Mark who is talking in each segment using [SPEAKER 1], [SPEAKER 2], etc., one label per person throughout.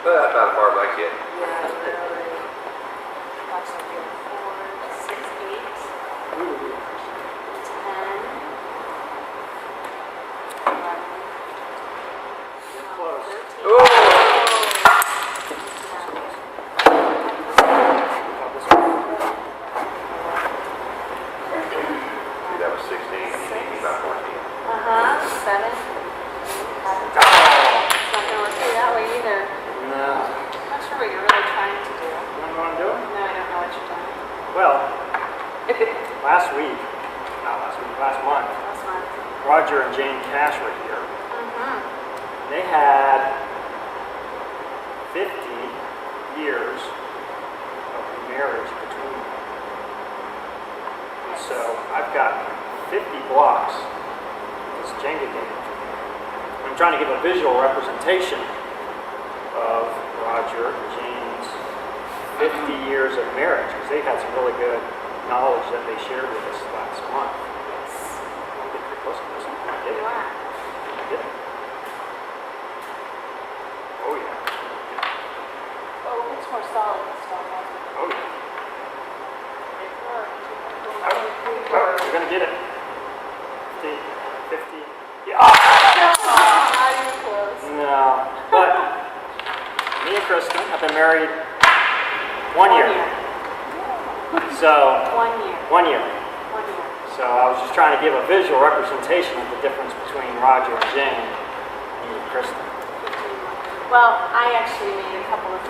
[SPEAKER 1] That's not far back yet.
[SPEAKER 2] Yeah, really. Watch that here. 4, 6, 8, 10.
[SPEAKER 3] Close.
[SPEAKER 2] 13.
[SPEAKER 1] Oh! That was 16. You need me about 14.
[SPEAKER 2] 7. It's not going to work through that way either.
[SPEAKER 3] No.
[SPEAKER 2] I'm not sure what you're really trying to do.
[SPEAKER 3] You know what I'm doing?
[SPEAKER 2] No, I don't know what you're doing.
[SPEAKER 3] Well, last month,
[SPEAKER 2] Last month.
[SPEAKER 3] Roger and Jane Cash were here.
[SPEAKER 2] Mm-hmm.
[SPEAKER 3] They had 50 years of marriage between them.
[SPEAKER 2] Yes.
[SPEAKER 3] So I've got 50 blocks of this Jenga game. I'm trying to give a visual representation of Roger and Jane's 50 years of marriage, because they've had some really good knowledge that they shared with us last month.
[SPEAKER 2] Yes.
[SPEAKER 3] I'll get pretty close to this one. I did
[SPEAKER 2] You
[SPEAKER 3] it.
[SPEAKER 2] are.
[SPEAKER 3] I did it. Oh yeah.
[SPEAKER 2] Oh, it's more solid than stone, hasn't it?
[SPEAKER 3] Oh yeah.
[SPEAKER 2] It worked.
[SPEAKER 3] Oh, you're gonna get it. 50. Yeah.
[SPEAKER 2] Not even close.
[SPEAKER 3] No. But me and Kristen have been married 1 year. So
[SPEAKER 2] 1 year.
[SPEAKER 3] 1 year.
[SPEAKER 2] 1 year.
[SPEAKER 3] So I was just trying to give a visual representation of the difference between Roger and Jane and me and Kristen.
[SPEAKER 2] 15 months. Well, I actually made a couple of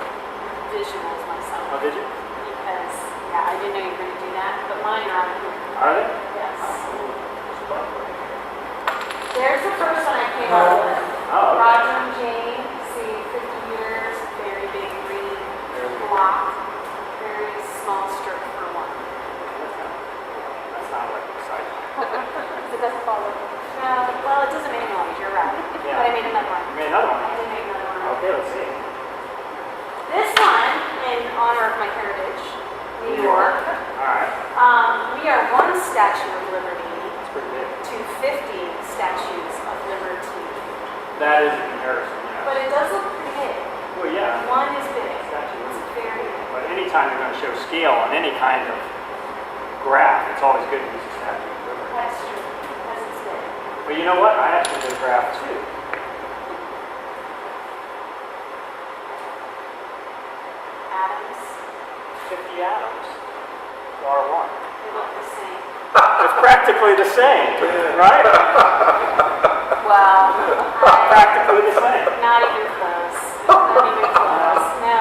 [SPEAKER 2] visuals myself.
[SPEAKER 3] Oh, did you?
[SPEAKER 2] Because, yeah, I didn't know you were going to do that, but mine are here.
[SPEAKER 3] Are they?
[SPEAKER 2] Yes. There's the first one I came up with.
[SPEAKER 3] Oh, okay.
[SPEAKER 2] Roger and Jane, see, 50 years, very big green block, very small strip for one.
[SPEAKER 3] That's not like exciting.
[SPEAKER 2] It doesn't follow. No, well, it doesn't make noise, you're right.
[SPEAKER 3] Yeah.
[SPEAKER 2] But I made another one.
[SPEAKER 3] You made another one.
[SPEAKER 2] I did make another one.
[SPEAKER 3] Okay, let's see.
[SPEAKER 2] This one, in honor of my heritage, New York.
[SPEAKER 3] All right.
[SPEAKER 2] We are one Statue of Liberty
[SPEAKER 3] That's pretty big.
[SPEAKER 2] to 50 statues of liberty.
[SPEAKER 3] That is a comparison, yeah.
[SPEAKER 2] But it does look pretty big.
[SPEAKER 3] Well, yeah.
[SPEAKER 2] One is big.
[SPEAKER 3] Statue.
[SPEAKER 2] It's very big.
[SPEAKER 3] But anytime you're going to show scale on any kind of graph, it's always good to use a statue of liberty.
[SPEAKER 2] That's true, because it's big.
[SPEAKER 3] But you know what? I actually did a graph too.
[SPEAKER 2] Atoms,
[SPEAKER 3] 50 atoms. R1.
[SPEAKER 2] they look the same.
[SPEAKER 3] It's practically the same, right?
[SPEAKER 2] Well,
[SPEAKER 3] Practically the same.
[SPEAKER 2] not even close. Not even close. No,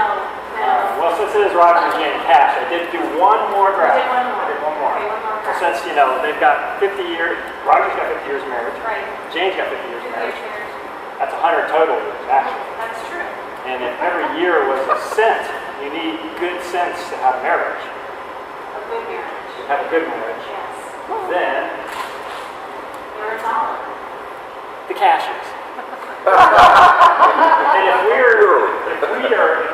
[SPEAKER 2] no.
[SPEAKER 3] Well, since it is Roger and Jane Cash, I did do one more
[SPEAKER 2] I
[SPEAKER 3] graph.
[SPEAKER 2] did one more.
[SPEAKER 3] I did one more.
[SPEAKER 2] Okay, one more.
[SPEAKER 3] Well, since, you know, they've got 50 years, Roger's got 50 years of marriage,
[SPEAKER 2] Right.
[SPEAKER 3] Jane's got 50 years of marriage.
[SPEAKER 2] Cheers.
[SPEAKER 3] That's 100 total years, actually.
[SPEAKER 2] That's true.
[SPEAKER 3] And if every year was a cent, you need good sense to have marriage.
[SPEAKER 2] A good marriage.
[SPEAKER 3] To have a good marriage.
[SPEAKER 2] Yes.
[SPEAKER 3] Then,
[SPEAKER 2] You're a dollar.
[SPEAKER 3] the cashes. And if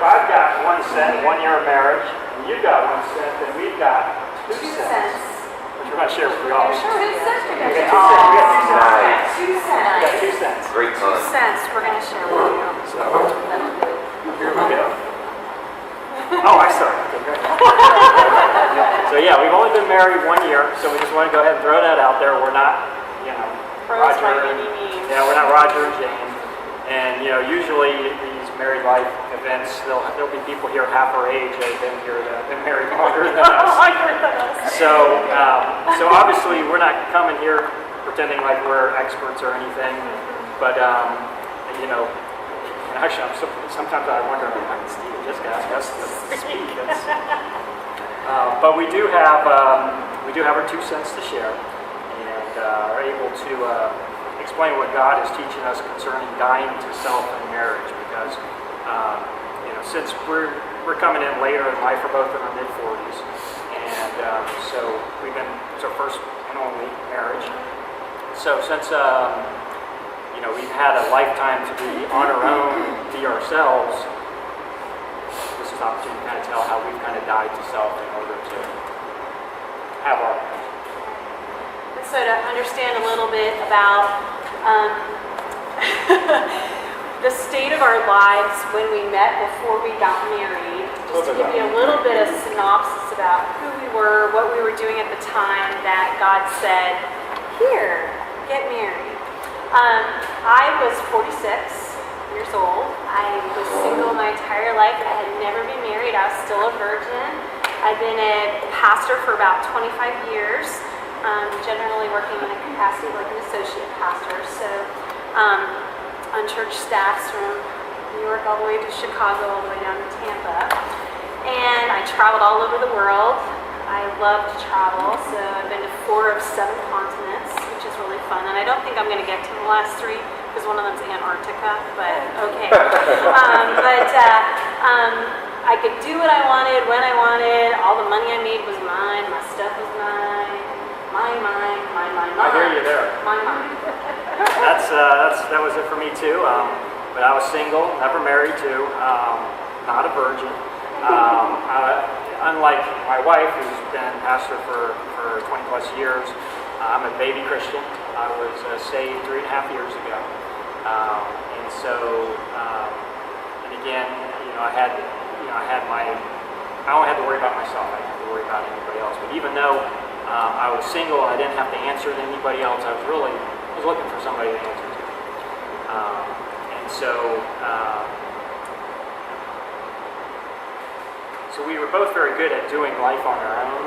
[SPEAKER 3] I've got 1 cent, 1 year of marriage, and you've got 1 cent, then we've got 2
[SPEAKER 2] 2
[SPEAKER 3] cents.
[SPEAKER 2] cents.
[SPEAKER 3] Which we're not sharing with y'all.
[SPEAKER 2] You're sure 2 cents you're
[SPEAKER 3] We
[SPEAKER 2] going
[SPEAKER 3] got
[SPEAKER 2] to
[SPEAKER 3] 2 cents. We got 2 cents.
[SPEAKER 1] Nice.
[SPEAKER 2] 2
[SPEAKER 3] We
[SPEAKER 2] cents.
[SPEAKER 3] got 2 cents.
[SPEAKER 1] Great
[SPEAKER 2] 2
[SPEAKER 1] fun.
[SPEAKER 2] cents we're going to share with you.
[SPEAKER 3] So, here we go. Oh, I started. So yeah, we've only been married 1 year, so we just want to go ahead and throw that out there. We're not, you know,
[SPEAKER 2] Pros by
[SPEAKER 3] Roger.
[SPEAKER 2] any means.
[SPEAKER 3] Yeah, we're not Roger and Jane. And you know, usually at these married life events, there'll be people here half our age that have been here that have been married longer than us. So obviously we're not coming here pretending like we're experts or anything. But you know, and actually, sometimes I wonder, like, Steve just asked us to speak. But we do have our 2 cents to share, and are able to explain what God is teaching us concerning dying to self and marriage. Because you know, since we're coming in later in life, we're both in our mid-40s, and so it's our first and only marriage. So since you know, we've had a lifetime to be on our own, be ourselves, this is an opportunity to kind of tell how we've kind of died to self in order to have our marriage.
[SPEAKER 2] So to understand a little bit about the state of our lives when we met before we got married, just to give you a little bit of synopsis about who we were, what we were doing at the time that God said, here, get married. I was 46 years old. I was single my entire life. I had never been married. I was still a virgin. I've been a pastor for about 25 years, generally working in a capacity like an associate pastor. So on church staffs from New York all the way to Chicago, all the way down to Tampa. And I traveled all over the world. I love to travel, so I've been to 4 of 7 continents, which is really fun. And I don't think I'm going to get to the last 3 because one of them's Antarctica, but okay. I could do what I wanted, when I wanted. All the money I made was mine. My stuff was mine. Mine.
[SPEAKER 3] I hear you there.
[SPEAKER 2] Mine.
[SPEAKER 3] That was it for me too. But I was single, never married too, not a virgin. Unlike my wife, who's been pastor for 20 plus years, I'm a baby Christian. I was saved 3.5 years ago, and so, and again, I only had to worry about myself. I didn't have to worry about anybody else. But even though I was single, I didn't have to answer to anybody else. I was looking for somebody to answer to, and so. So we were both very good at doing life on our own.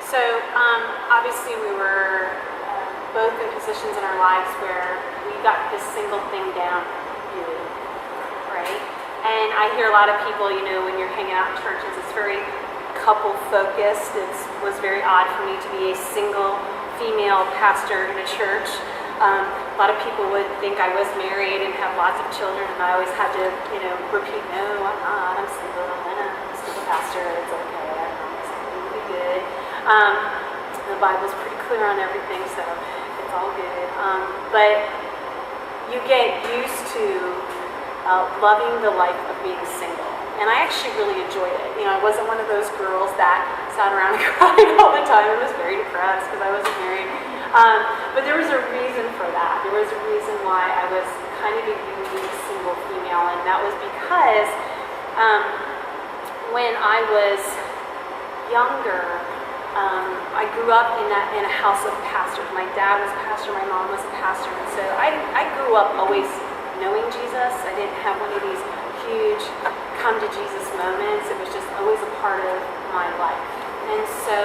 [SPEAKER 2] So obviously we were both in positions in our lives where we got this single thing down, really, right? And I hear a lot of people, when you're hanging out in churches, it's very couple focused. It was very odd for me to be a single female pastor in a church. A lot of people would think I was married and have lots of children, and I always had to, repeat, no, I'm not, I'm single, I'm still a pastor, it's okay, I promise everything will be good. The Bible's pretty clear on everything, so it's all good. But you get used to loving the life of being single, and I actually really enjoyed it. I wasn't one of those girls that sat around and cried all the time and was very depressed because I wasn't married. But there was a reason for that. There was a reason why I was kind of a unique single female, and that was because when I was younger, I grew up in a house of pastors. My dad was a pastor, my mom was a pastor, and so I grew up always knowing Jesus. I didn't have one of these huge come to Jesus moments. It was just always a part of my life. And so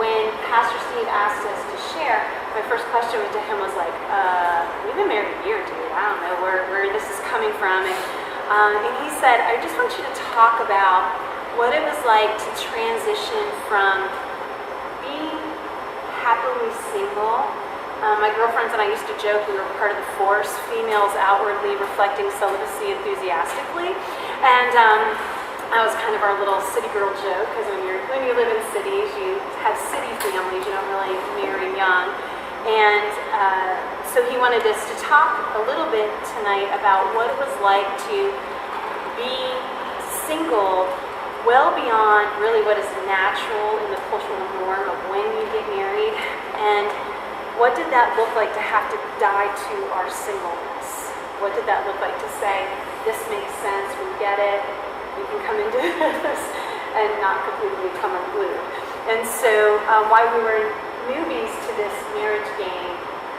[SPEAKER 2] when Pastor Steve asked us to share, my first question to him was like, we've been married a year, dude. I don't know where this is coming from. And he said, I just want you to talk about what it was like to transition from being happily single. My girlfriends and I used to joke we were part of the force, females outwardly reflecting celibacy enthusiastically. And that was kind of our little city girl joke, because when you live in cities, you have city families, you don't really marry young. And so he wanted us to talk a little bit tonight about what it was like to be single well beyond really what is natural in the cultural norm of when you get married, and what did that look like to have to die to our singleness? What did that look like to say, this makes sense, we get it, we can come into this and not completely come unglued. And so while we were newbies to this marriage game,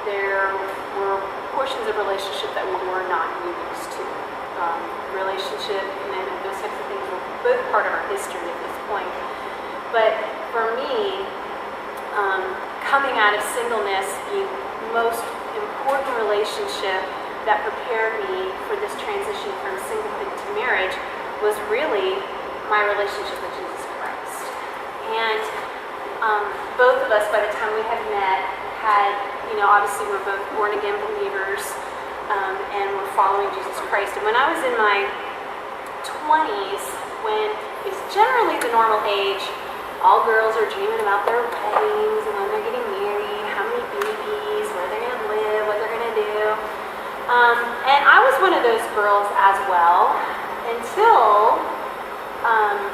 [SPEAKER 2] there were portions of relationship that we were not newbies to. Relationship, commitment, those types of things were both part of our history at this point. But for me, coming out of singleness, the most important relationship that prepared me for this transition from singlehood to marriage was really my relationship with Jesus Christ. And both of us, by the time we had met, had, obviously we're both born again believers, and we're following Jesus Christ. And when I was in my 20s, when it's generally the normal age, all girls are dreaming about their weddings and when they're getting married, how many babies, where they're going to live, what they're going to do. And I was one of those girls as well, until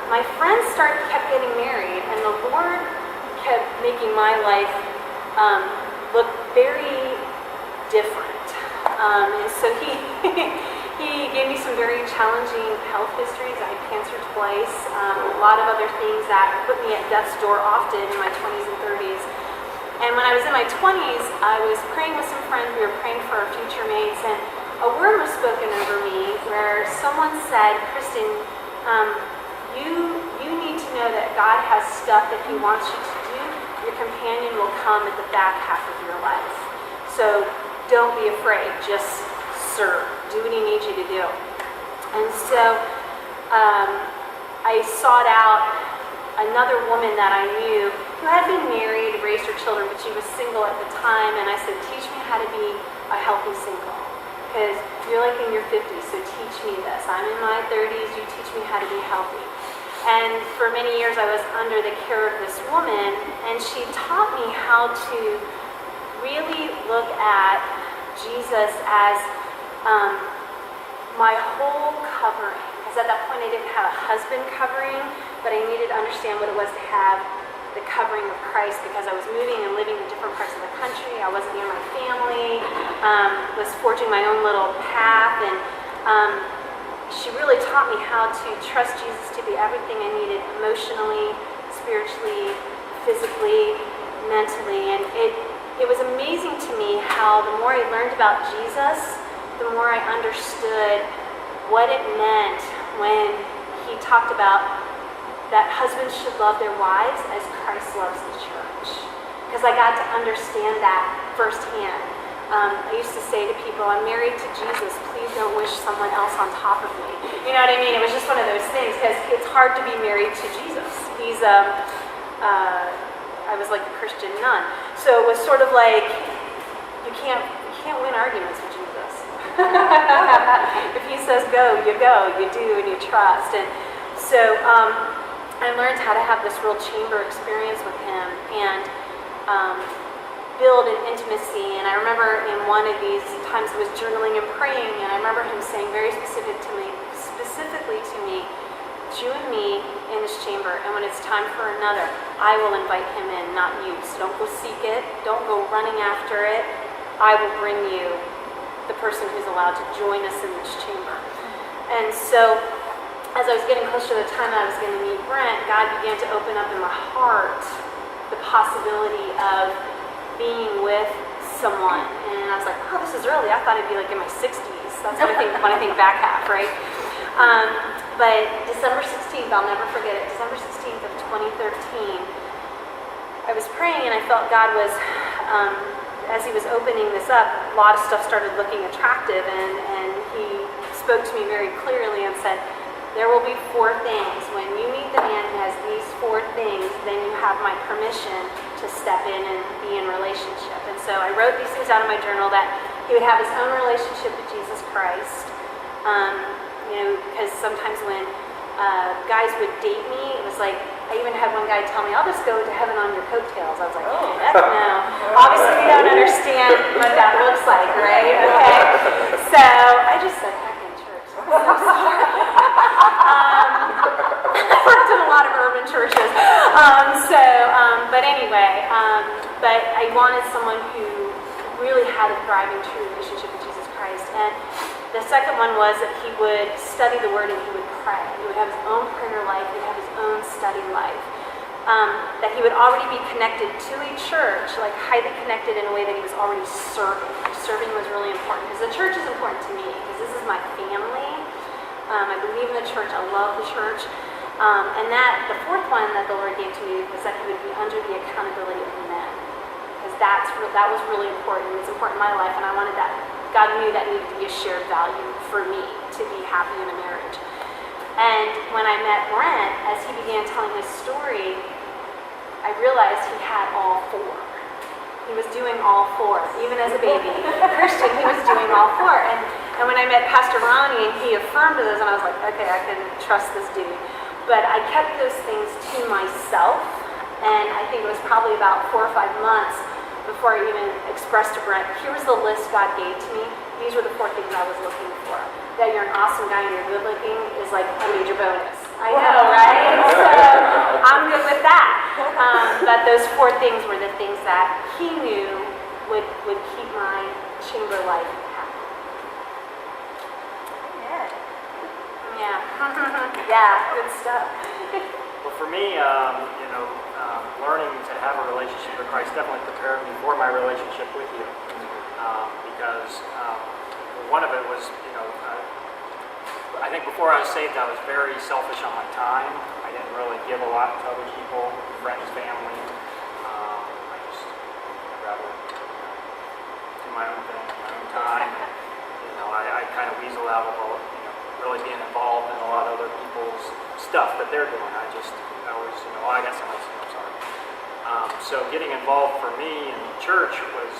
[SPEAKER 2] my friends kept getting married, and the Lord kept making my life looked very different. And so he he gave me some very challenging health histories. I had cancer twice, a lot of other things that put me at death's door often in my 20s and 30s. And when I was in my 20s, I was praying with some friends. We were praying for our future mates, and a word was spoken over me where someone said, Kristen, you need to know that God has stuff that he wants you to do. Your companion will come at the back half of your life. So don't be afraid. Just serve. Do what he needs you to do. And so I sought out another woman that I knew who had been married, raised her children, but she was single at the time. And I said, teach me how to be a healthy single. Because you're like in your 50s, so teach me this. I'm in my 30s, you teach me how to be healthy. And for many years I was under the care of this woman, and she taught me how to really look at Jesus as my whole covering. Because at that point I didn't have a husband covering, but I needed to understand what it was to have the covering of Christ, because I was moving and living in different parts of the country. I wasn't near my family, was forging my own little path, and she really taught me how to trust Jesus to be everything I needed emotionally, spiritually, physically, mentally. And it was amazing to me how the more I learned about Jesus, the more I understood what it meant when he talked about that husbands should love their wives as Christ loves the church. Because I got to understand that firsthand. I used to say to people, I'm married to Jesus, please don't wish someone else on top of me. You know what I mean? It was just one of those things, because it's hard to be married to Jesus. He's, I was like a Christian nun. So it was sort of like, you can't win arguments with Jesus. If he says go, you do, and you trust. And so I learned how to have this real chamber experience with him, and build an intimacy. And I remember in one of these times I was journaling and praying, and I remember him saying very specifically to me, you and me in this chamber, and when it's time for another, I will invite him in, not you. So don't go seek it, don't go running after it. I will bring you the person who's allowed to join us in this chamber. And so as I was getting closer to the time that I was going to meet Brent, God began to open up in my heart the possibility of being with someone. And I was like, oh, this is early. I thought I'd be like in my 60s. That's what when I think back half, right? But December 16th, I'll never forget it, December 16th of 2013, I was praying and I felt God was, as he was opening this up, a lot of stuff started looking attractive, and he spoke to me very clearly and said, there will be 4 things. When you meet the man who has these 4 things, then you have my permission to step in and be in relationship. And so I wrote these things out in my journal, that he would have his own relationship with Jesus Christ. Because sometimes when guys would date me, it was like, I even had one guy tell me, I'll just go to heaven on your coattails. I was like, oh, heck no. Obviously we don't understand what that looks like, right? Okay. So I just said heck in church. I'm so sorry. I've worked in a lot of urban churches. But anyway, but I wanted someone who really had a thriving, true relationship with Jesus Christ. And the second one was that he would study the Word and he would pray. He would have his own prayer life. He would have his own study life. That he would already be connected to a church, like highly connected in a way that he was already serving. Serving was really important, because the church is important to me, because this is my family. I believe in the church. I love the church. And that the 4th one that the Lord gave to me was that he would be under the accountability of men. Because that was really important. It was important in my life, and I wanted that. God knew that needed to be a shared value for me to be happy in a marriage. And when I met Brent, as he began telling his story, I realized he had all 4. He was doing all 4, even as a baby Christian. He was doing all 4. And when I met Pastor Ronnie, he affirmed those, and I was like, okay, I can trust this dude. But I kept those things to myself, and I think it was probably about 4 or 5 months before I even expressed to Brent, here was the list God gave to me. These were the 4 things I was looking for. That you're an awesome guy and you're good looking is like a major bonus. I know, right? So I'm good with that. But those 4 things were the things that he knew would keep my chamber life happy. Yeah. Yeah. Yeah, good stuff.
[SPEAKER 3] Well, for me, learning to have a relationship with Christ definitely prepared me for my relationship with you. Because one of it was, I think before I was saved, I was very selfish on my time. I didn't really give a lot to other people, friends, family. I'd rather do my own thing, my own time. I kind of weasel out of really being involved in a lot of other people's stuff that they're doing. I was, I got somebody, I'm sorry. So getting involved for me in church was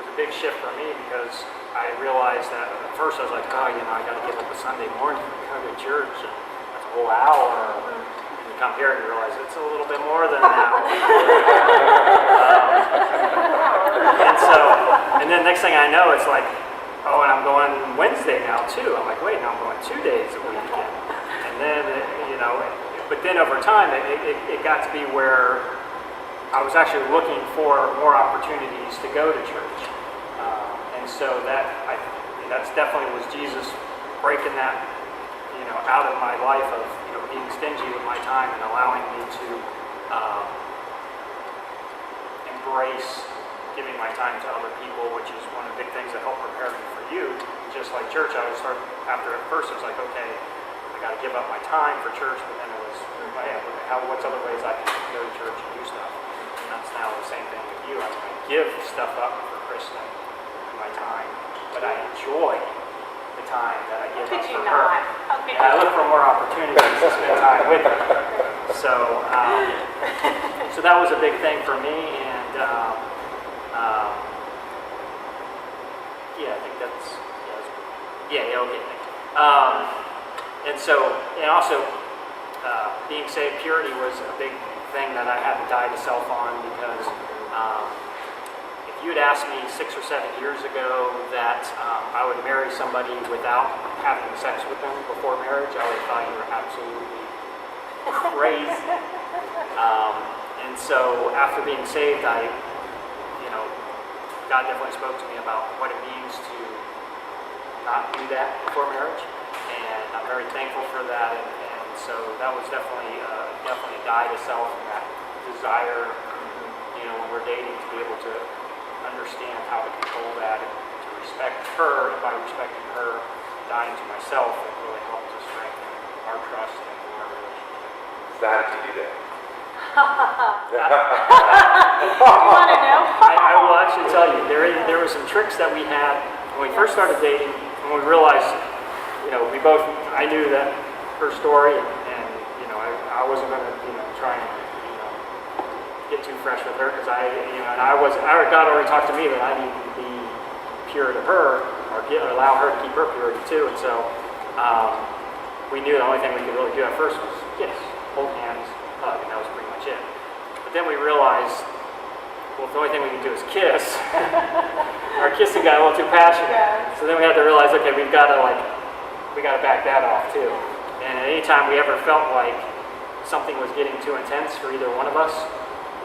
[SPEAKER 3] a big shift for me because I realized that at first I was like, I got to get up a Sunday morning and go to church, and that's a whole hour. And you come here and you realize it's a little bit more than an hour. And then next thing I know, it's like, and I'm going Wednesday now too. I'm like, wait, now I'm going 2 days a week again. And then, but then over time, it got to be where I was actually looking for more opportunities to go to church. And so that's definitely was Jesus breaking that, out of my life of, being stingy with my time and allowing me to embrace giving my time to other people, which is one of the big things that helped prepare me for you. Just like church, I would start, after at first it was like, okay, I got to give up my time for church, but then it was, what's other ways I can go to church and do stuff? And that's now the same thing with you. I give stuff up for Kristen and my time, but I enjoy the time that I give up for her.
[SPEAKER 2] Okay.
[SPEAKER 3] And I look for more opportunities to spend time with her. So that was a big thing for me, and I think that's, okay, thanks. And also, being saved, purity was a big thing that I had to die to self on, because if you had asked me 6 or 7 years ago that I would marry somebody without having sex with them before marriage, I would have thought you were absolutely crazy. And so after being saved, God definitely spoke to me about what it means to not do that before marriage, and I'm very thankful for that. And so that was definitely a die to self, and that desire, when we're dating, to be able to understand how to control that and to respect her. And by respecting her, dying to myself, it really helped to strengthen our trust and our relationship.
[SPEAKER 1] So how did you do that?
[SPEAKER 2] You want to know?
[SPEAKER 3] I will actually tell you, there were some tricks that we had when we first started dating, when we realized, I knew that her story, and I wasn't going to, try and, get too fresh with her, because God already talked to me that I needed to be pure to her, or allow her to keep her purity too, and so we knew the only thing we could really do at first was kiss, hold hands, hug, and that was pretty much it. But then we realized, well, if the only thing we can do is kiss, our kissing got a little too passionate.
[SPEAKER 2] Yeah.
[SPEAKER 3] So then we had to realize, okay, we got to back that off too. And at any time we ever felt like something was getting too intense for either one of us,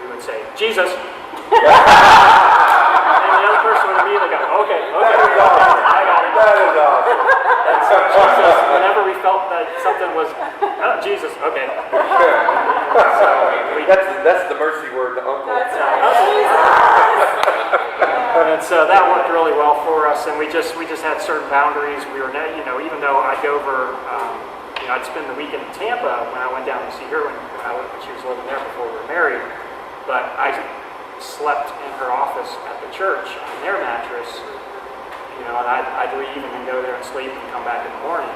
[SPEAKER 3] we would say, Jesus. And the other person would immediately go, okay, I got it.
[SPEAKER 1] That is awesome.
[SPEAKER 3] And so Jesus, whenever we felt that something was, Jesus, okay. So
[SPEAKER 1] That's the mercy word to uncle.
[SPEAKER 3] And so that worked really well for us, and we just had certain boundaries. We were, even though I'd go over, I'd spend the weekend in Tampa when I went down to see her when she was living there before we were married. But I slept in her office at the church on their mattress, and I'd leave and then go there and sleep and come back in the morning.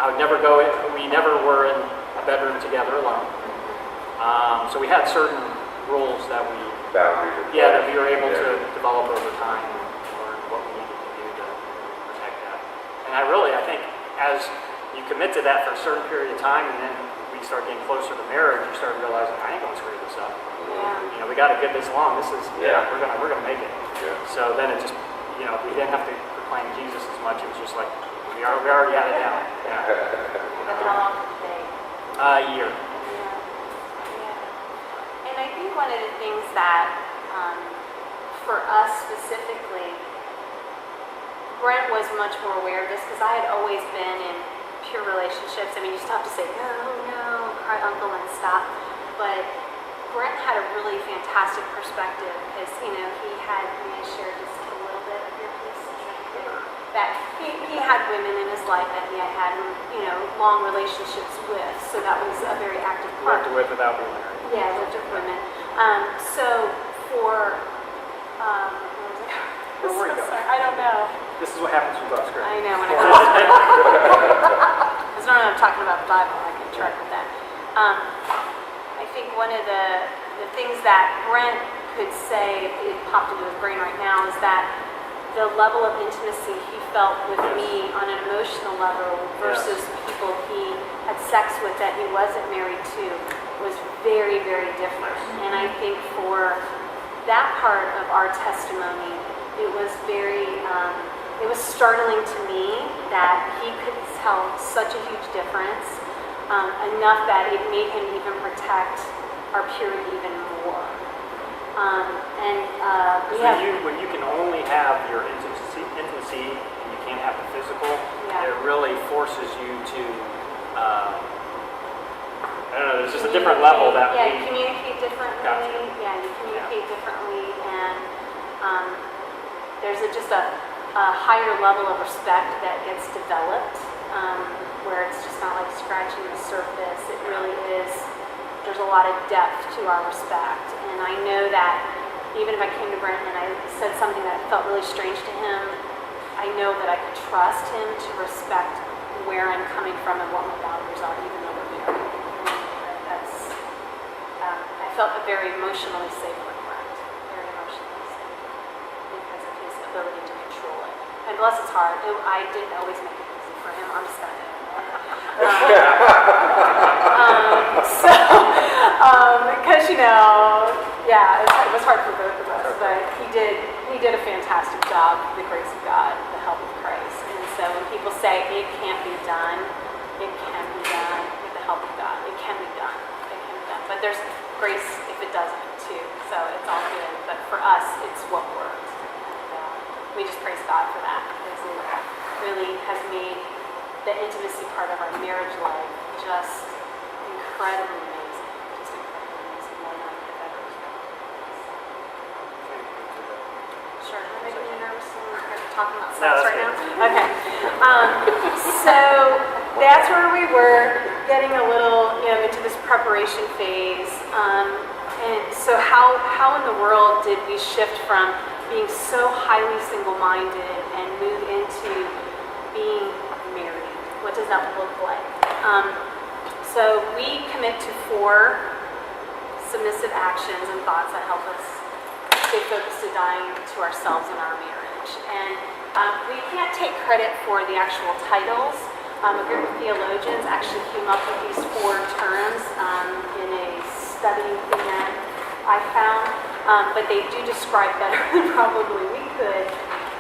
[SPEAKER 3] I would never go in. We never were in a bedroom together alone. So we had certain rules that we were able to develop over time and learn what we needed to do to protect that. And I think as you commit to that for a certain period of time, and then we start getting closer to marriage, you start realizing, I ain't going to screw this up.
[SPEAKER 2] Yeah.
[SPEAKER 3] We got to get this long. This is, we're gonna make it. Yeah. So then it just, we didn't have to proclaim Jesus as much. It was just like, we already had it down. Yeah.
[SPEAKER 2] But how long did they?
[SPEAKER 3] A year.
[SPEAKER 2] Yeah. And I think one of the things that for us specifically, Brent was much more aware of this because I had always been in pure relationships. I mean, you still have to say, no, cry uncle and stop. But Brent had a really fantastic perspective because, he had, may I share just a little bit of your piece? That he had women in his life that he had had, long relationships with. So that was a very active part.
[SPEAKER 3] Lived with without being married.
[SPEAKER 2] Yeah, lived with women. So for,
[SPEAKER 3] Where were you going?
[SPEAKER 2] sorry, I don't know.
[SPEAKER 3] This is what happens with us, Kristen.
[SPEAKER 2] I know when I as long as I'm talking about the Bible, I can track with that. I think one of the things that Brent could say, if it popped into his brain right now, is that the level of intimacy he felt with me on an emotional level versus people he had sex with that he wasn't married to was very, very different. And I think for that part of our testimony, it was very, it was startling to me that he could tell such a huge difference, enough that it made him even protect our purity even more.
[SPEAKER 3] When you can only have your intimacy and you can't have the physical, it really forces you to, I don't know, there's just a different level that
[SPEAKER 2] you communicate differently.
[SPEAKER 3] Gotcha.
[SPEAKER 2] Yeah, you communicate differently, and there's just a higher level of respect that gets developed, where it's just not like scratching the surface. It really is, there's a lot of depth to our respect. And I know that even if I came to Brent and I said something that felt really strange to him, I know that I could trust him to respect where I'm coming from and what my boundaries are, even though we're married. I felt very emotionally safe with Brent, very emotionally safe, because of his ability to control it. And bless his heart, I didn't always make it easy for him. I'm just going to because it was hard for both of us, but he did a fantastic job with the grace of God, the help of Christ. And so when people say it can't be done, it can be done with the help of God. It can be done. It can be done. But there's grace if it doesn't too. So it's all good. But for us, it's what works. And we just praise God for that, because it really has made the intimacy part of our marriage life just incredibly amazing. Just incredibly amazing, more than I could have ever expected. Sure, am I making you nervous when we're talking about sex right now? Okay. So that's where we were, getting a little, into this preparation phase. And so how in the world did we shift from being so highly single-minded and move into being married? What does that look like? So we commit to 4 submissive actions and thoughts that help us stay focused to dying to ourselves in our marriage. And we can't take credit for the actual titles. A group of theologians actually came up with these 4 terms in a study thing that I found, but they do describe better than probably we could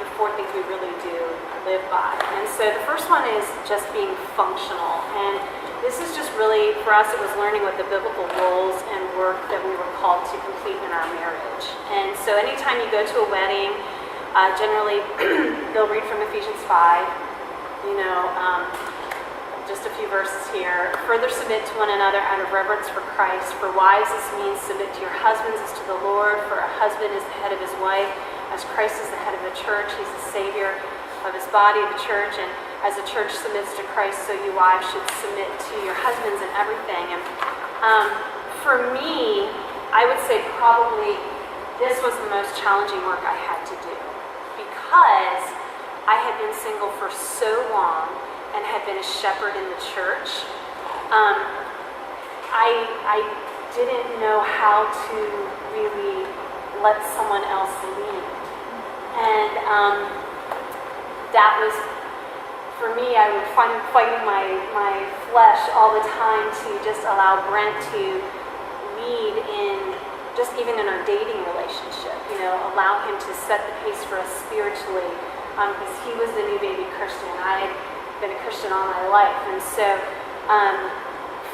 [SPEAKER 2] the 4 things we really do live by. And so the first one is just being functional. And this is just really, for us, it was learning what the biblical roles and work that we were called to complete in our marriage. And so anytime you go to a wedding, generally they'll read from Ephesians 5, just a few verses here. Further submit to one another out of reverence for Christ. For wives, this means submit to your husbands as to the Lord. For a husband is the head of his wife, as Christ is the head of the church. He's the Savior of his body, the church. And as the church submits to Christ, so you wives should submit to your husbands in everything. And for me, I would say probably this was the most challenging work I had to do, because I had been single for so long and had been a shepherd in the church. I didn't know how to really let someone else lead. And that was, for me, I would find fighting my flesh all the time to just allow Brent to lead in, just even in our dating relationship, allow him to set the pace for us spiritually, because he was the new baby Christian. I had been a Christian all my life, and so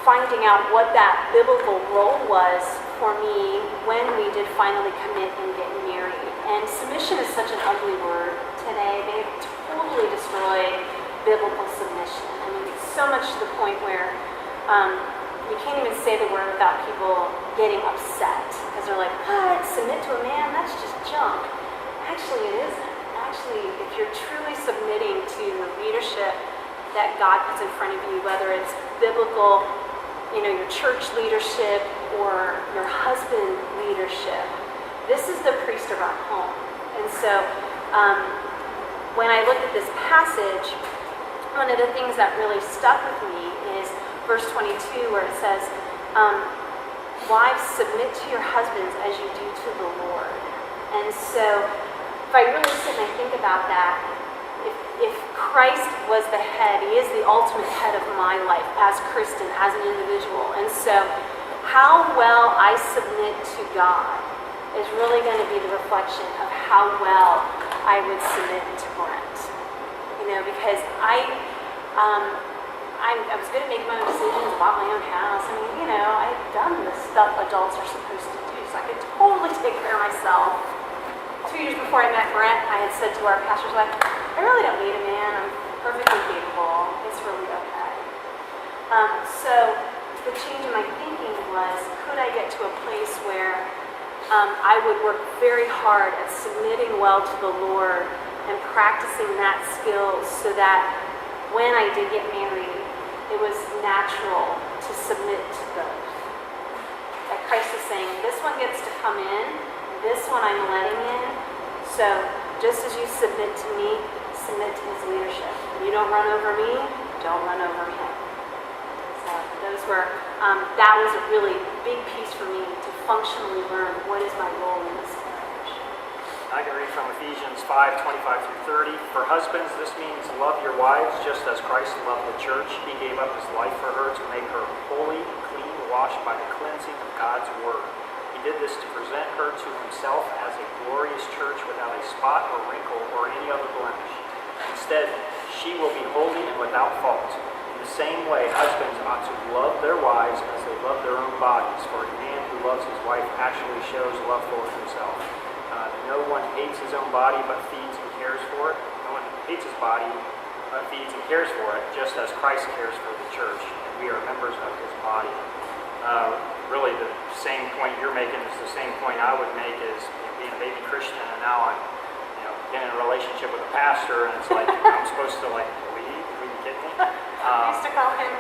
[SPEAKER 2] finding out what that biblical role was for me when we did finally commit and get married. And submission is such an ugly word today. They've totally destroyed biblical submission. I mean, it's so much to the point where you can't even say the word without people getting upset because they're like, submit to a man, that's just junk. Actually, it isn't. Actually, if you're truly submitting to the leadership that God puts in front of you, whether it's biblical, your church leadership or your husband leadership, this is the priest of our home. And so when I looked at this passage, one of the things that really stuck with me is verse 22 where it says, wives, submit to your husbands as you do to the Lord. And so if I really sit and I think about that, if Christ was the head, he is the ultimate head of my life as Kristen, as an individual. And so how well I submit to God is really going to be the reflection of how well I would submit to Brent. Because I was good at making my own decisions, bought my own house. I mean, I've done the stuff adults are supposed to do, so I could totally take care of myself. 2 years before I met Brent, I had said to our pastor's wife, I really don't need a man. I'm perfectly capable. It's really okay. So the change in my thinking was, could I get to a place where I would work very hard at submitting well to the Lord and practicing that skill so that when I did get married, it was natural to submit to both. Like Christ is saying, this one gets to come in, this one I'm letting in. So just as you submit to me, submit to his leadership. You don't run over me, don't run over him. So those were, that was a really big piece for me to functionally learn what is my role in this marriage.
[SPEAKER 3] I can read from Ephesians 5:25-30. For husbands, this means love your wives just as Christ loved the church. He gave up his life for her to make her holy, clean, washed by the cleansing of God's word. He did this to present her to himself as a glorious church without a spot or wrinkle or any other blemish. Instead, she will be holy and without fault. In the same way, husbands ought to love their wives as they love their own bodies. For a man who loves his wife actually shows love for himself. No one hates his own body but feeds and cares for it. No one hates his body but feeds and cares for it, just as Christ cares for the church, and we are members of his body. Really, the same point you're making is the same point I would make is being a baby Christian, and now I'm getting in a relationship with a pastor, and it's like I'm supposed to leave? Are you kidding me?
[SPEAKER 2] I used to call him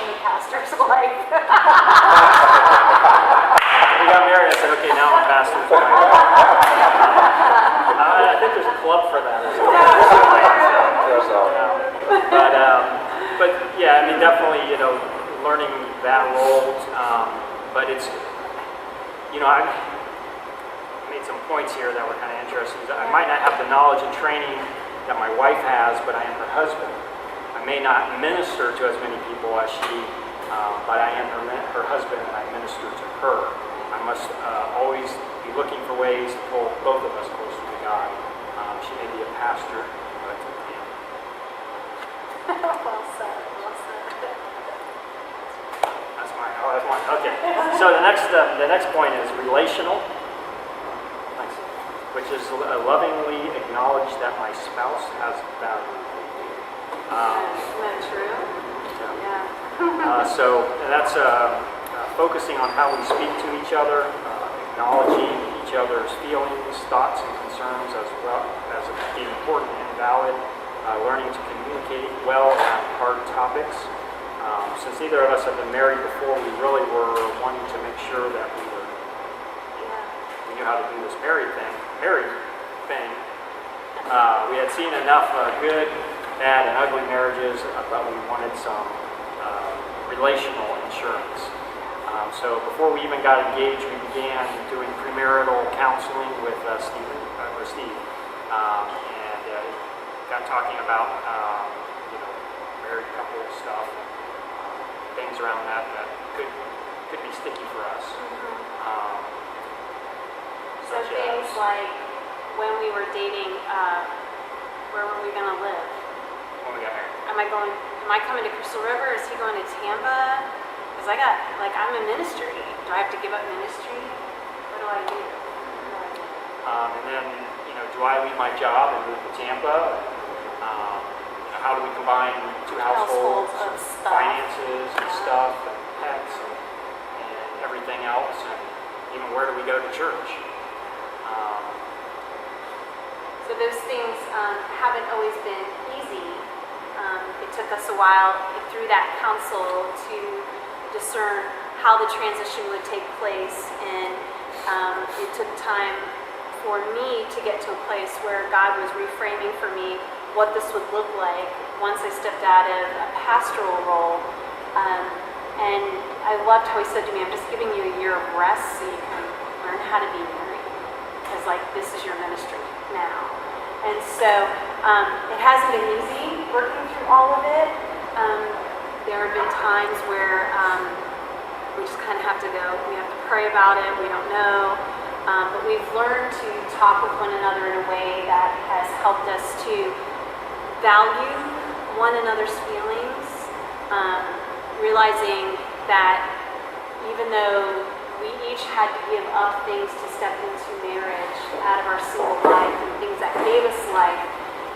[SPEAKER 2] the pastor's wife.
[SPEAKER 3] We got married, I said, okay, now I'm a pastor's wife. I think there's a club for that as well. But yeah, I mean, definitely, learning that role. But it's, I made some points here that were kind of interesting. I might not have the knowledge and training that my wife has, but I am her husband. I may not minister to as many people as she, but I am her husband, and I minister to her. I must always be looking for ways to pull both of us closer to God. She may be a pastor, but
[SPEAKER 2] Well said.
[SPEAKER 3] That's mine. Okay. So the next point is relational. Thanks. Which is lovingly acknowledge that my spouse has value.
[SPEAKER 2] Isn't that true? Yeah.
[SPEAKER 3] So that's focusing on how we speak to each other, acknowledging each other's feelings, thoughts, and concerns as well as being important and valid, learning to communicate well on hard topics. Since neither of us have been married before, we really were wanting to make sure that we knew how to do this married thing. We had seen enough good, bad, and ugly marriages, but we wanted some relational insurance. So before we even got engaged, we began doing premarital counseling with Steve, and got talking about married couple stuff, things around that could be sticky for us.
[SPEAKER 2] So things like when we were dating, where were we going to live?
[SPEAKER 3] When we got married.
[SPEAKER 2] Am I coming to Crystal River? Is he going to Tampa? Is because I'm in ministry. Do I have to give up ministry? What do I do?
[SPEAKER 3] And then, do I leave my job and move to Tampa? How do we combine two households,
[SPEAKER 2] Of stuff.
[SPEAKER 3] finances and stuff, and pets and everything else, and even where do we go to church?
[SPEAKER 2] So those things haven't always been easy. It took us a while through that council to discern how the transition would take place, and it took time for me to get to a place where God was reframing for me what this would look like once I stepped out of a pastoral role. And I loved how he said to me, I'm just giving you a year of rest so you can learn how to be married. Because this is your ministry now. And so it hasn't been easy working through all of it. There have been times where we just kind of have to go, we have to pray about it, we don't know. But we've learned to talk with one another in a way that has helped us to value one another's feelings, realizing that even though we each had to give up things to step into marriage out of our single life and things that gave us life,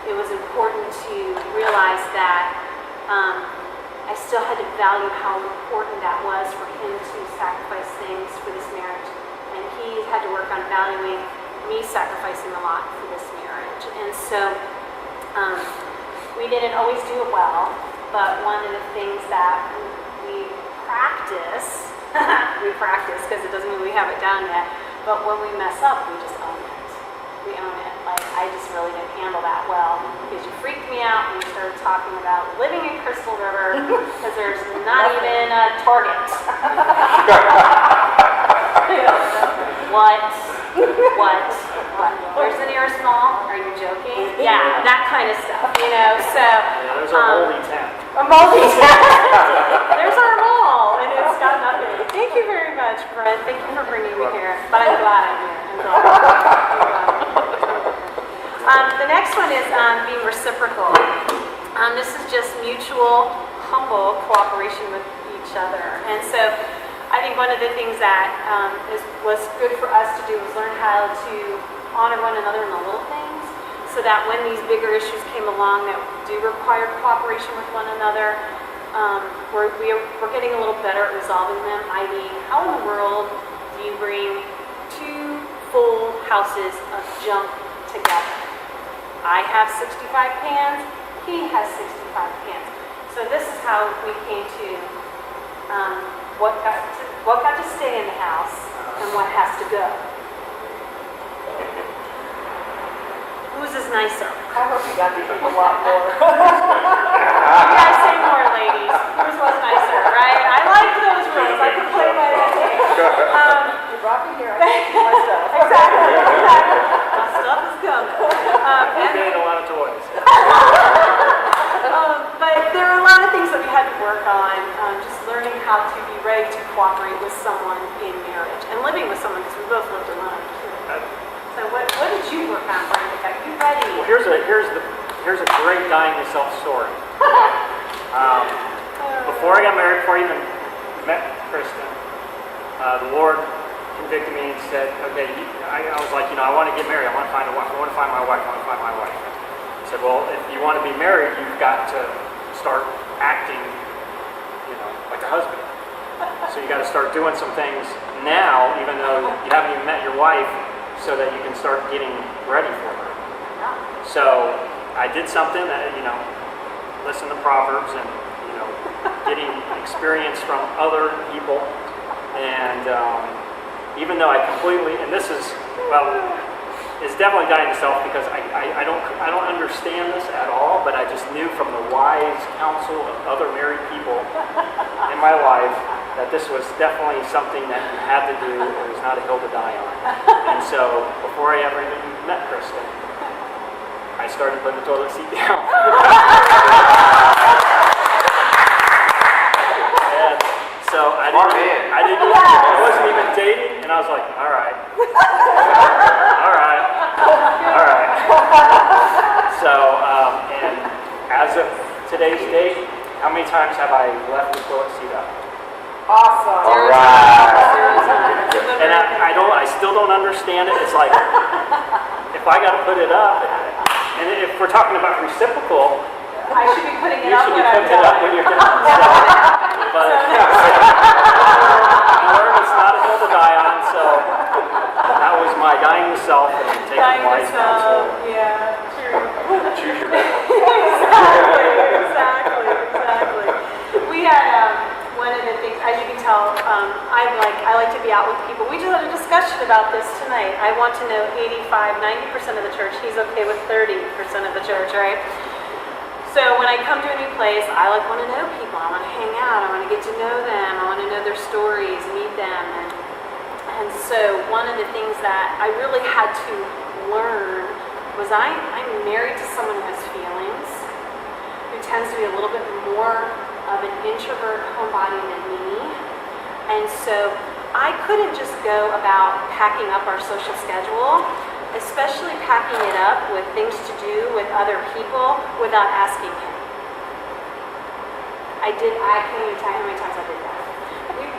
[SPEAKER 2] it was important to realize that I still had to value how important that was for him to sacrifice things for this marriage. And he had to work on valuing me sacrificing a lot for this marriage. And so we didn't always do it well, but one of the things that we practice because it doesn't mean we have it down yet, but when we mess up, we just own it. We own it. I just really didn't handle that well because you freaked me out when you started talking about living in Crystal River because there's not even a Target. What? Where's the nearest mall? Are you joking? Yeah, that kind of stuff, so.
[SPEAKER 3] Yeah, there's a moldy tent.
[SPEAKER 2] A moldy tent. There's our mall, and it's got nothing. Thank you very much, Brent. Thank you for bringing me here. But I'm glad I'm here. The next one is being reciprocal. This is just mutual, humble cooperation with each other. And so I think one of the things that was good for us to do was learn how to honor one another in the little things, so that when these bigger issues came along that do require cooperation with one another, we're getting a little better at resolving them, i.e., how in the world do you bring two full houses of junk together? I have 65 pans, he has 65 pans. So this is how we came to what got to stay in the house and what has to go. Whose is nicer?
[SPEAKER 4] I hope you got to eat a lot more.
[SPEAKER 2] You guys say more, ladies. Whose was nicer, right? I like those rules. I can play by that game.
[SPEAKER 4] You brought me here, I can do my stuff.
[SPEAKER 2] Exactly. My stuff is coming.
[SPEAKER 3] We're getting a lot of toys.
[SPEAKER 2] But there are a lot of things that we had to work on, just learning how to be ready to cooperate with someone in marriage and living with someone, because we both lived alone. So what did you work on, Brent? Are you ready?
[SPEAKER 3] Well, here's a great dying yourself story. Before I got married, before I even met Kristen, the Lord convicted me and said, okay, I was like, I want to get married. I want to find a wife. I want to find my wife. I want to find my wife. He said, well, if you want to be married, you've got to start acting, like a husband. So you got to start doing some things now, even though you haven't even met your wife, so that you can start getting ready for her. So I did something that, listen to Proverbs and, getting experience from other people. And even though I completely, and this is, it's definitely dying to self because I don't understand this at all, but I just knew from the wise counsel of other married people in my life that this was definitely something that you had to do. It was not a hill to die on. And so before I ever even met Kristen, I started putting the toilet seat down. And so I wasn't even dating, and I was like, all right. So, and as of today's date, how many times have I left the toilet seat up?
[SPEAKER 4] Awesome.
[SPEAKER 1] All right.
[SPEAKER 3] And I still don't understand it. It's like, if I got to put it up, and if we're talking about reciprocal,
[SPEAKER 2] I should be putting it
[SPEAKER 3] you
[SPEAKER 2] up
[SPEAKER 3] should
[SPEAKER 2] when
[SPEAKER 3] be
[SPEAKER 2] I'm
[SPEAKER 3] putting it up when
[SPEAKER 2] done.
[SPEAKER 3] you're done. But I learned it's not a hill to die on, so that was my dying to self and taking
[SPEAKER 2] Dying
[SPEAKER 3] wise
[SPEAKER 2] myself,
[SPEAKER 3] counsel.
[SPEAKER 2] yeah, true.
[SPEAKER 1] Choose your battle.
[SPEAKER 2] Exactly. We had one of the things, as you can tell, I like to be out with people. We just had a discussion about this tonight. I want to know 85-90% of the church. He's okay with 30% of the church, right? So when I come to a new place, I want to know people. I want to hang out. I want to get to know them. I want to know their stories, meet them, and so one of the things that I really had to learn was I'm married to someone who has feelings, who tends to be a little bit more of an introvert homebody than me. And so I couldn't just go about packing up our social schedule, especially packing it up with things to do with other people without asking him. I can't even tell you how many times I did that.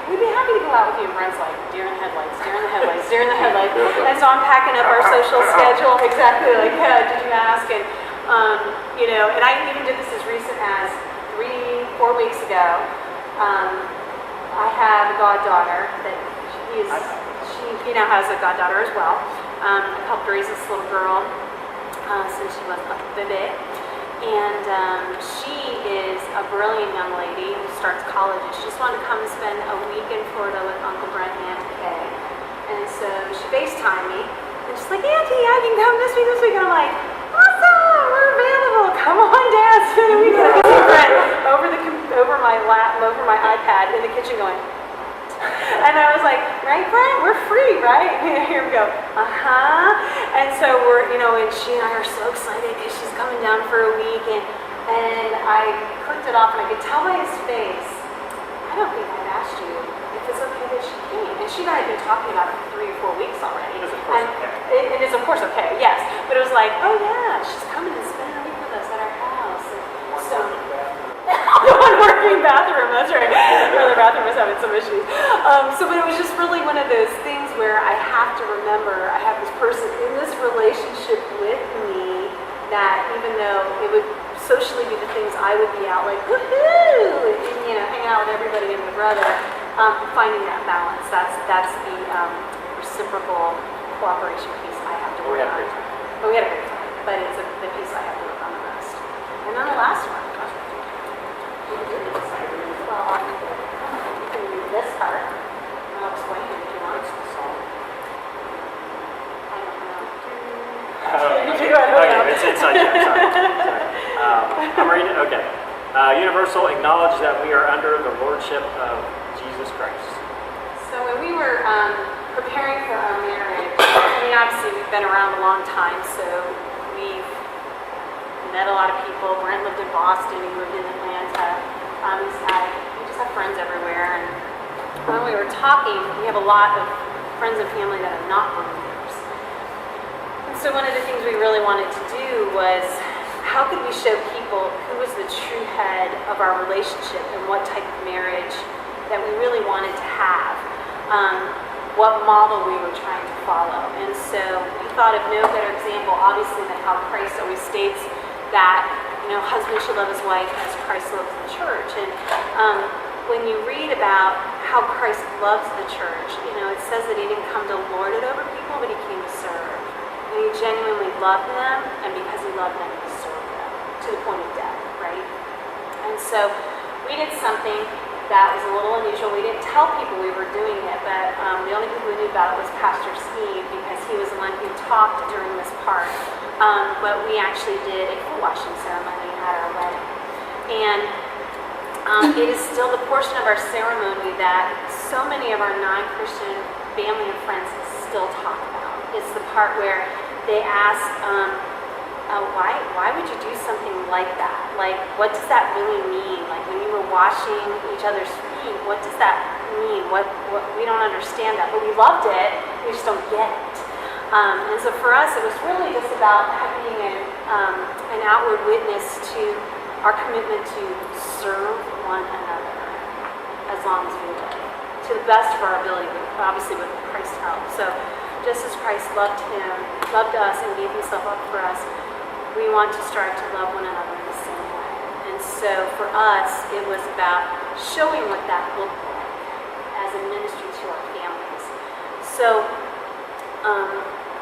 [SPEAKER 2] We'd be happy to go out with you, and Brent's like, deer in the headlights. And so I'm packing up our social schedule, exactly like, yeah, did you ask? And, and I even did this as recent as 3-4 weeks ago. I have a goddaughter that she now has a goddaughter as well. I've helped raise this little girl since she was a baby. And she is a brilliant young lady who starts college, and she just wanted to come and spend a week in Florida with Uncle Brent and Aunt Kay. And so she FaceTimed me, and she's like, Auntie, I can come this week. And I'm like, awesome, we're available. Come on down, spend a week with Brent over my iPad in the kitchen going. And I was like, right, Brent, we're free, right? Here we go. And so and she and I are so excited because she's coming down for a week, and I clicked it off, and I could tell by his face, I don't think I've asked you if it's okay that she came. And she and I had been talking about it for 3 or 4 weeks already.
[SPEAKER 3] It is of course okay.
[SPEAKER 2] It is of course okay, yes. But it was like, oh yeah, she's coming and spending a week with us at our house. And so one working bathroom, that's right. The bathroom was having some issues. But it was just really one of those things where I have to remember I have this person in this relationship with me that even though it would socially be the things I would be out like, woohoo, and, hang out with everybody and my brother, finding that balance, that's the reciprocal cooperation piece I have to work on. But we had a great time. But it's the piece I have to work on the most. And then the last one. Well, you can read this part. I'll explain it if you want. I don't know.
[SPEAKER 3] Okay, it's inside joke, sorry. I'm reading it, okay. Universal, acknowledge that we are under the lordship of Jesus Christ.
[SPEAKER 2] So when we were preparing for our marriage, obviously we've been around a long time, so we've met a lot of people. Brent lived in Boston, he lived in Atlanta. We just have friends everywhere. And when we were talking, we have a lot of friends and family that are not believers. And so one of the things we really wanted to do was, how could we show people who was the true head of our relationship and what type of marriage that we really wanted to have, what model we were trying to follow. And so we thought of no better example, obviously, than how Christ always states that husband should love his wife as Christ loves the church. And when you read about how Christ loves the church, it says that he didn't come to lord it over people, but he came to serve. And he genuinely loved them, and because he loved them, he served them to the point of death, right? And so we did something that was a little unusual. We didn't tell people we were doing it, but the only people who knew about it was Pastor Steve, because he was the one who talked during this part. But we actually did a foot washing ceremony at our wedding. And it is still the portion of our ceremony that so many of our non-Christian family and friends still talk about. It's the part where they ask, why would you do something like that? Like, what does that really mean? Like, when you were washing each other's feet, what does that mean? What we don't understand that, but we loved it. We just don't get it. And so for us, it was really just about being an outward witness to our commitment to serve one another. as long as we live, to the best of our ability, but obviously with Christ's help. So just as Christ loved us and gave himself up for us, we want to strive to love one another in the same way. And so for us, it was about showing what that looked like as a ministry to our families. So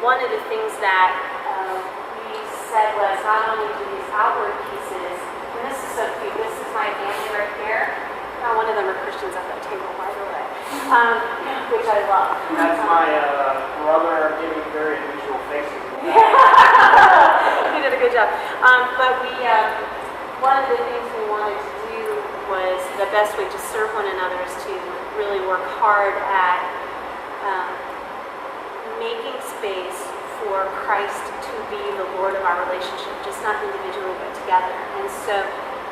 [SPEAKER 2] one of the things that we said was not only do these outward pieces, and this is so cute, this is my family right here. One of them are Christians at that table, by the way, which I love.
[SPEAKER 3] That's my brother giving very unusual faces.
[SPEAKER 2] You did a good job. But one of the things we wanted to do was the best way to serve one another is to really work hard at making space for Christ to be the Lord of our relationship, just not individually but together. And so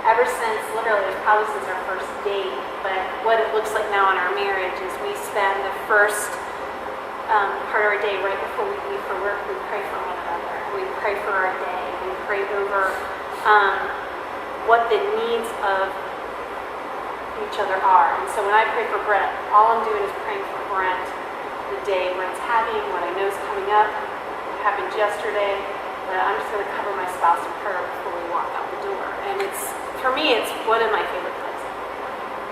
[SPEAKER 2] ever since, literally, probably since our first date, but what it looks like now in our marriage is we spend the first part of our day right before we leave for work, we pray for one another. We pray for our day. We pray over what the needs of each other are. And so when I pray for Brent, all I'm doing is praying for Brent, the day Brent's having, what I know is coming up. It happened yesterday, but I'm just going to cover my spouse in prayer before we walk out the door. And it's, for me, it's one of my favorite places.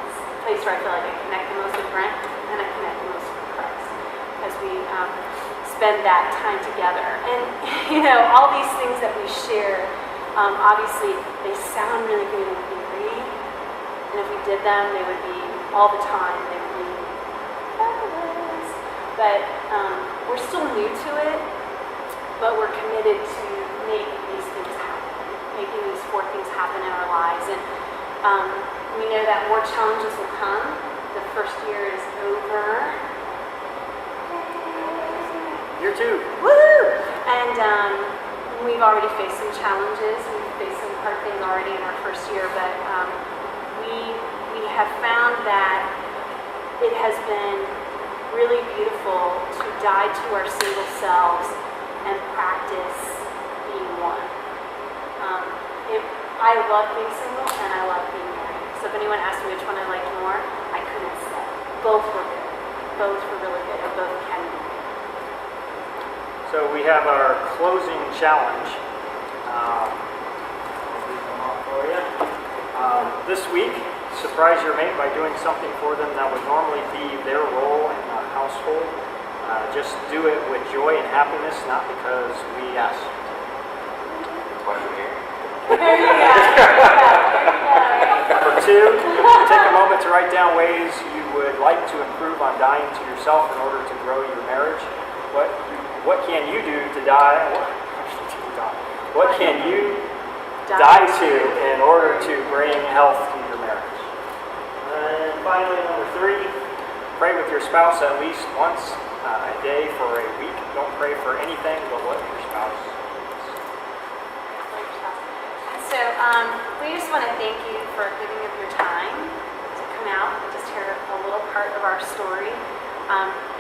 [SPEAKER 2] It's a place where I feel like I connect the most with Brent and I connect the most with Christ as we spend that time together. And, you know, all these things that we share, obviously, they sound really good in theory. And if we did them, they would be all the time. They would be fabulous. But we're still new to it, but we're committed to make these things happen, making these 4 things happen in our lives. And we know that more challenges will come. The first year is over.
[SPEAKER 3] Year 2.
[SPEAKER 2] Woohoo! And we've already faced some challenges. We've faced some hard things already in our first year, but we have found that it has been really beautiful to die to our single selves and practice being one. I love being single and I love being married. So if anyone asked me which one I liked more, I couldn't say. Both were good. Both were really good, and both can be.
[SPEAKER 3] So we have our closing challenge. I'll read them off for you. This week, surprise your mate by doing something for them that would normally be their role in the household. Just do it with joy and happiness, not because we asked.
[SPEAKER 1] Question here.
[SPEAKER 2] There you go.
[SPEAKER 3] Number 2, take a moment to write down ways you would like to improve on dying to yourself in order to grow your marriage. What can you do to die? What can you die to in order to bring health to your marriage? And finally, number 3, pray with your spouse at least once a day for a week. Don't pray for anything but what your spouse needs.
[SPEAKER 2] And so we just want to thank you for giving up your time to come out and just hear a little part of our story.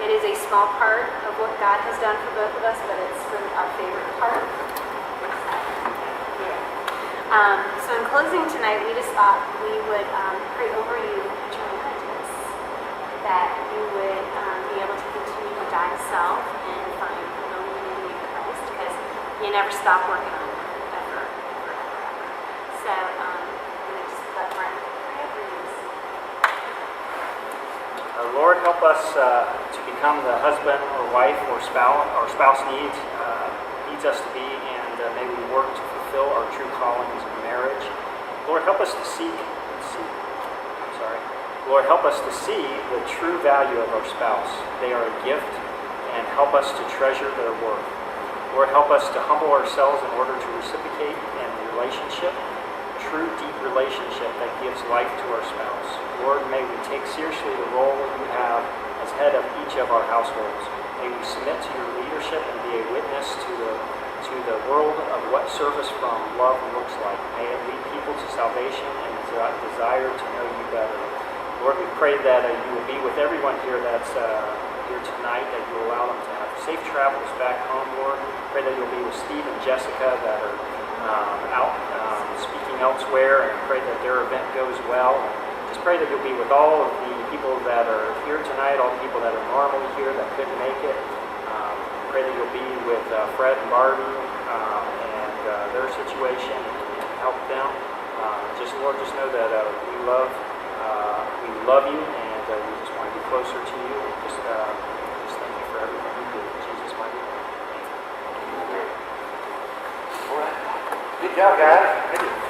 [SPEAKER 2] It is a small part of what God has done for both of us, but it's really our favorite part. So in closing tonight, we just thought we would pray over you at your marriages, that you would be able to continue to die to self and find fulfillment in Christ, because you never stop working on it, ever. So I'm going to just let Brent pray over you.
[SPEAKER 3] Lord, help us to become the husband or wife or spouse our spouse needs us to be, and may we work to fulfill our true callings in marriage. Lord, help us to Lord, help us to see the true value of our spouse. They are a gift, and help us to treasure their worth. Lord, help us to humble ourselves in order to reciprocate in relationship, true deep relationship that gives life to our spouse. Lord, may we take seriously the role you have as head of each of our households. May we submit to your leadership and be a witness to the world of what service from love looks like. May it lead people to salvation and desire to know you better. Lord, we pray that you will be with everyone here that's here tonight, that you allow them to have safe travels back home, Lord. Pray that you'll be with Steve and Jessica that are out speaking elsewhere, and pray that their event goes well. And just pray that you'll be with all of the people that are here tonight, all the people that are normally here that couldn't make it. Pray that you'll be with Fred and Barbie and their situation and help them. Lord, just know that we love you, and we just want to be closer to you. And just thank you for everything you do. In Jesus' mighty name.
[SPEAKER 1] All right. Good job, guys.